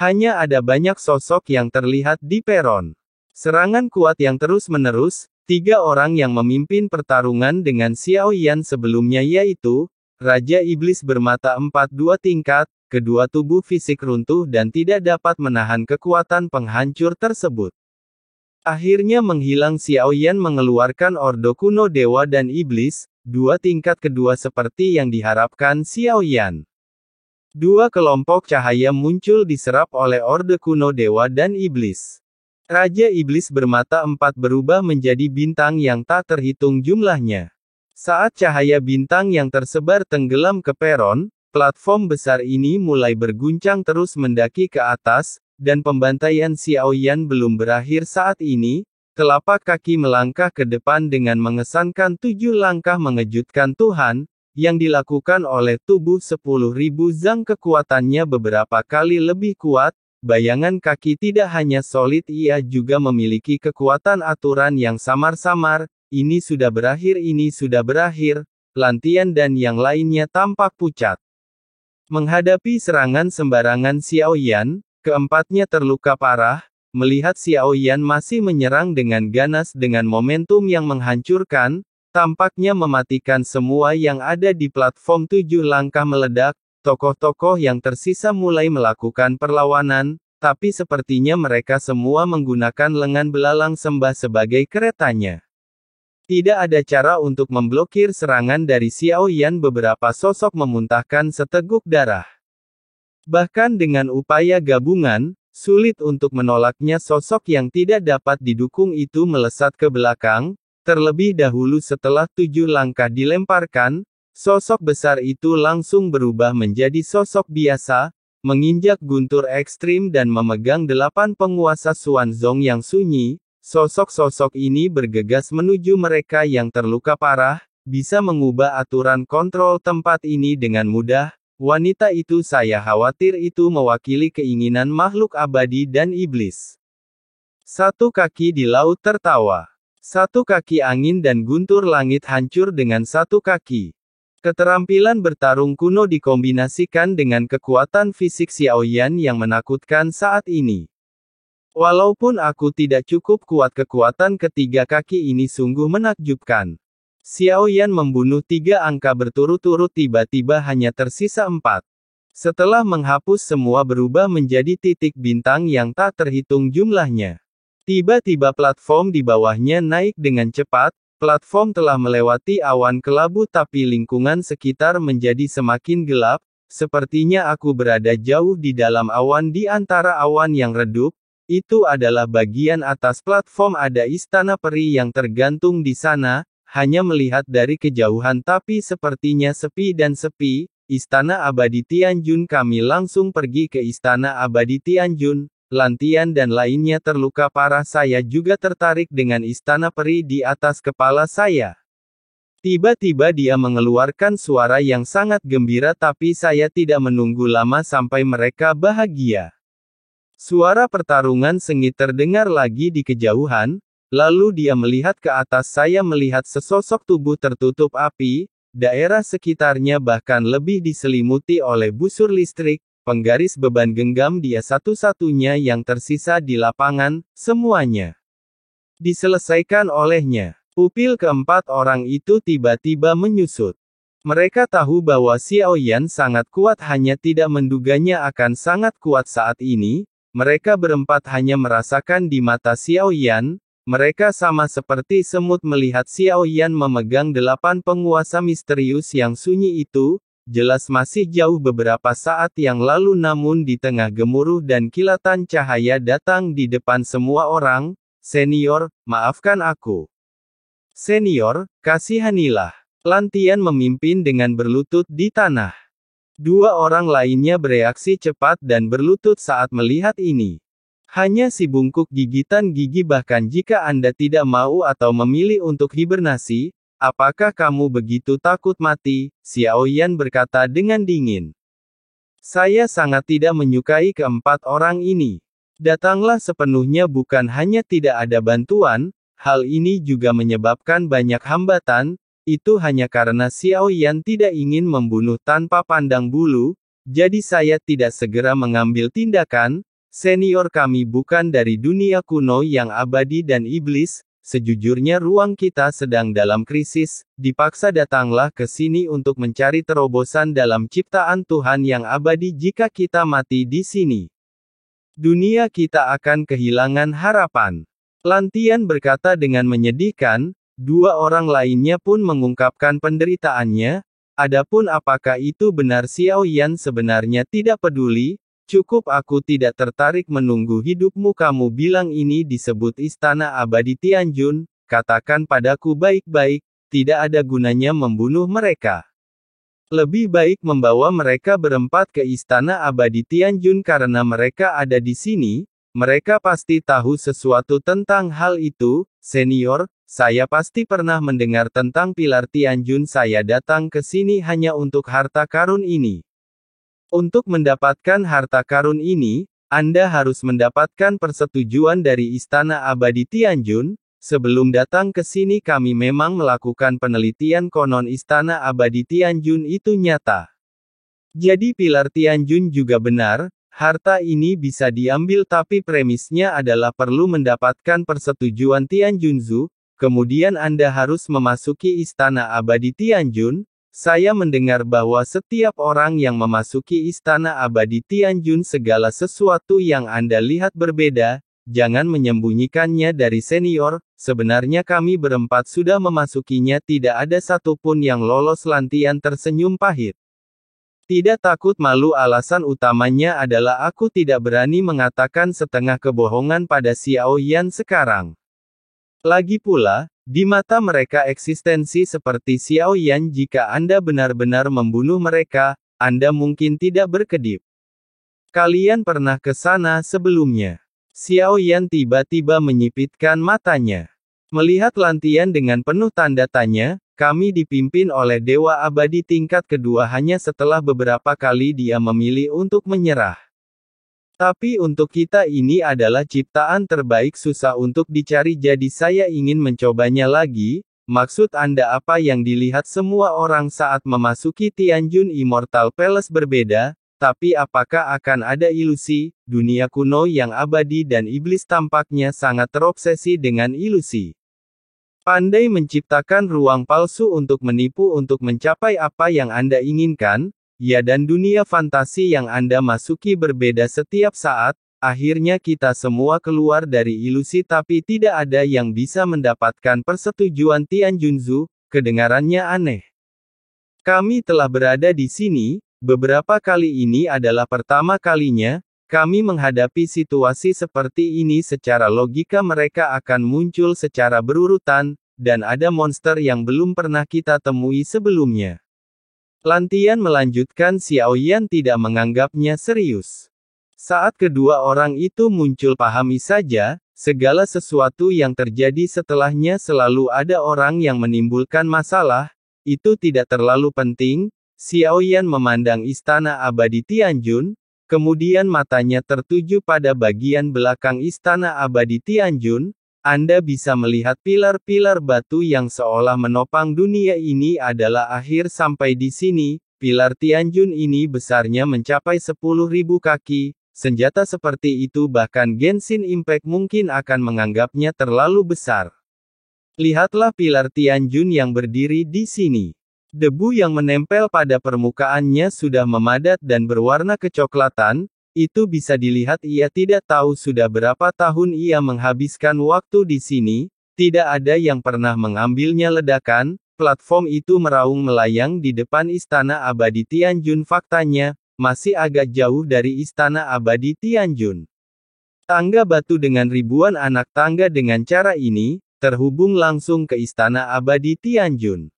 Hanya ada banyak sosok yang terlihat di peron. Serangan kuat yang terus-menerus, 3 orang yang memimpin pertarungan dengan Xiao Yan sebelumnya yaitu, Raja Iblis bermata 4 2 tingkat, kedua tubuh fisik runtuh dan tidak dapat menahan kekuatan penghancur tersebut. Akhirnya menghilang Xiao Yan mengeluarkan Ordo Kuno Dewa dan Iblis, 2 tingkat kedua seperti yang diharapkan Xiao Yan. 2 kelompok cahaya muncul diserap oleh Orde Kuno Dewa dan Iblis. Raja Iblis bermata 4 berubah menjadi bintang yang tak terhitung jumlahnya. Saat cahaya bintang yang tersebar tenggelam ke peron, platform besar ini mulai berguncang terus mendaki ke atas, dan pembantaian Xiao Yan belum berakhir saat ini. Telapak kaki melangkah ke depan dengan mengesankan 7 langkah mengejutkan Tuhan, yang dilakukan oleh tubuh 10.000 zang kekuatannya beberapa kali lebih kuat. Bayangan kaki tidak hanya solid, ia juga memiliki kekuatan aturan yang samar-samar. Ini sudah berakhir, Lantian dan yang lainnya tampak pucat. Menghadapi serangan sembarangan Xiao Yan, keempatnya terluka parah. Melihat Xiao Yan masih menyerang dengan ganas dengan momentum yang menghancurkan, tampaknya mematikan semua yang ada di platform 7 langkah meledak. Tokoh-tokoh yang tersisa mulai melakukan perlawanan, tapi sepertinya mereka semua menggunakan lengan belalang sembah sebagai keretanya. Tidak ada cara untuk memblokir serangan dari Xiao Yan. Beberapa sosok memuntahkan seteguk darah. Bahkan dengan upaya gabungan, sulit untuk menolaknya. Sosok yang tidak dapat didukung itu melesat ke belakang, terlebih dahulu setelah 7 langkah dilemparkan. Sosok besar itu langsung berubah menjadi sosok biasa, menginjak guntur ekstrim dan memegang 8 penguasa Xuanzong yang sunyi. Sosok-sosok ini bergegas menuju mereka yang terluka parah, bisa mengubah aturan kontrol tempat ini dengan mudah. Wanita itu, saya khawatir itu mewakili keinginan makhluk abadi dan iblis. 1 kaki di laut tertawa. 1 kaki angin dan guntur langit hancur dengan 1 kaki. Keterampilan bertarung kuno dikombinasikan dengan kekuatan fisik Xiao Yan yang menakutkan saat ini. Walaupun aku tidak cukup kuat, kekuatan ketiga kaki ini sungguh menakjubkan. Xiao Yan membunuh 3 angka berturut-turut, tiba-tiba hanya tersisa 4. Setelah menghapus semua berubah menjadi titik bintang yang tak terhitung jumlahnya. Tiba-tiba platform di bawahnya naik dengan cepat. Platform telah melewati awan kelabu tapi lingkungan sekitar menjadi semakin gelap, sepertinya aku berada jauh di dalam awan di antara awan yang redup. Itu adalah bagian atas platform, ada istana peri yang tergantung di sana, hanya melihat dari kejauhan tapi sepertinya sepi dan sepi. Istana Abadi Tianjun, kami langsung pergi ke Istana Abadi Tianjun. Lantian dan lainnya terluka parah, saya juga tertarik dengan istana peri di atas kepala saya. Tiba-tiba dia mengeluarkan suara yang sangat gembira tapi saya tidak menunggu lama sampai mereka bahagia. Suara pertarungan sengit terdengar lagi di kejauhan, lalu dia melihat ke atas, saya melihat sesosok tubuh tertutup api, daerah sekitarnya bahkan lebih diselimuti oleh busur listrik. Penggaris beban genggam, dia satu-satunya yang tersisa di lapangan, semuanya diselesaikan olehnya. Pupil keempat orang itu tiba-tiba menyusut. Mereka tahu bahwa Xiao Yan sangat kuat, hanya tidak menduganya akan sangat kuat saat ini. Mereka berempat hanya merasakan di mata Xiao Yan. Mereka sama seperti semut melihat Xiao Yan memegang 8 penguasa misterius yang sunyi itu. Jelas masih jauh beberapa saat yang lalu, namun di tengah gemuruh dan kilatan cahaya datang di depan semua orang. Senior, maafkan aku. Senior, kasihanilah. Lantian memimpin dengan berlutut di tanah. 2 orang lainnya bereaksi cepat dan berlutut saat melihat ini. Hanya si bungkuk gigitan gigi, bahkan jika Anda tidak mau atau memilih untuk hibernasi, apakah kamu begitu takut mati? Xiao Yan berkata dengan dingin. Saya sangat tidak menyukai keempat orang ini. Datanglah sepenuhnya, bukan hanya tidak ada bantuan, hal ini juga menyebabkan banyak hambatan. Itu hanya karena Xiao Yan tidak ingin membunuh tanpa pandang bulu, jadi saya tidak segera mengambil tindakan. senior kami bukan dari dunia kuno yang abadi dan iblis, sejujurnya ruang kita sedang dalam krisis, dipaksa datanglah ke sini untuk mencari terobosan dalam ciptaan Tuhan yang abadi jika kita mati di sini. Dunia kita akan kehilangan harapan. Lantian berkata dengan menyedihkan, dua orang lainnya pun mengungkapkan penderitaannya. Adapun apakah itu benar, Xiao Yan sebenarnya tidak peduli, cukup aku tidak tertarik menunggu hidupmu. Kamu bilang ini disebut Istana Abadi Tianjun, katakan padaku baik-baik, tidak ada gunanya membunuh mereka. Lebih baik membawa mereka berempat ke Istana Abadi Tianjun karena mereka ada di sini, mereka pasti tahu sesuatu tentang hal itu, senior. Saya pasti pernah mendengar tentang pilar Tianjun. Saya datang ke sini hanya untuk harta karun ini. Untuk mendapatkan harta karun ini, Anda harus mendapatkan persetujuan dari Istana Abadi Tianjun. Sebelum datang ke sini kami memang melakukan penelitian, konon Istana Abadi Tianjun itu nyata. Jadi pilar Tianjun juga benar, harta ini bisa diambil tapi premisnya adalah perlu mendapatkan persetujuan Tianjunzu. Kemudian Anda harus memasuki Istana Abadi Tianjun. Saya mendengar bahwa setiap orang yang memasuki Istana Abadi Tianjun segala sesuatu yang Anda lihat berbeda. Jangan menyembunyikannya dari senior, sebenarnya kami berempat sudah memasukinya, tidak ada satupun yang lolos. Lantian tersenyum pahit. Tidak takut malu, alasan utamanya adalah aku tidak berani mengatakan setengah kebohongan pada Xiao Yan sekarang. Lagi pula, di mata mereka eksistensi seperti Xiao Yan, jika Anda benar-benar membunuh mereka, Anda mungkin tidak berkedip. Kalian pernah ke sana sebelumnya? Xiao Yan tiba-tiba menyipitkan matanya. Melihat Lantian dengan penuh tanda tanya, kami dipimpin oleh Dewa Abadi tingkat kedua hanya setelah beberapa kali dia memilih untuk menyerah. Tapi untuk kita ini adalah ciptaan terbaik, susah untuk dicari, jadi saya ingin mencobanya lagi. Maksud Anda apa yang dilihat semua orang saat memasuki Tianjun Immortal Palace berbeda, tapi apakah akan ada ilusi? Dunia kuno yang abadi dan iblis tampaknya sangat terobsesi dengan ilusi. Pandai menciptakan ruang palsu untuk menipu untuk mencapai apa yang Anda inginkan. Ya, dan dunia fantasi yang Anda masuki berbeda setiap saat, akhirnya kita semua keluar dari ilusi tapi tidak ada yang bisa mendapatkan persetujuan Tianjunzu, kedengarannya aneh. Kami telah berada di sini, beberapa kali ini adalah pertama kalinya, kami menghadapi situasi seperti ini. Secara logika mereka akan muncul secara berurutan, dan ada monster yang belum pernah kita temui sebelumnya. Lantian melanjutkan. Xiao Yan tidak menganggapnya serius. Saat kedua orang itu muncul, pahami saja, segala sesuatu yang terjadi setelahnya selalu ada orang yang menimbulkan masalah, itu tidak terlalu penting. Xiao Yan memandang Istana Abadi Tianjun, kemudian matanya tertuju pada bagian belakang Istana Abadi Tianjun. Anda bisa melihat pilar-pilar batu yang seolah menopang dunia ini adalah akhir sampai di sini. Pilar Tianjun ini besarnya mencapai 10.000 kaki. Senjata seperti itu bahkan Genshin Impact mungkin akan menganggapnya terlalu besar. Lihatlah pilar Tianjun yang berdiri di sini. Debu yang menempel pada permukaannya sudah memadat dan berwarna kecoklatan. Itu bisa dilihat. Ia tidak tahu sudah berapa tahun ia menghabiskan waktu di sini, tidak ada yang pernah mengambilnya. Ledakan, platform itu meraung melayang di depan Istana Abadi Tianjun. Faktanya, masih agak jauh dari Istana Abadi Tianjun. Tangga batu dengan ribuan anak tangga dengan cara ini, terhubung langsung ke Istana Abadi Tianjun.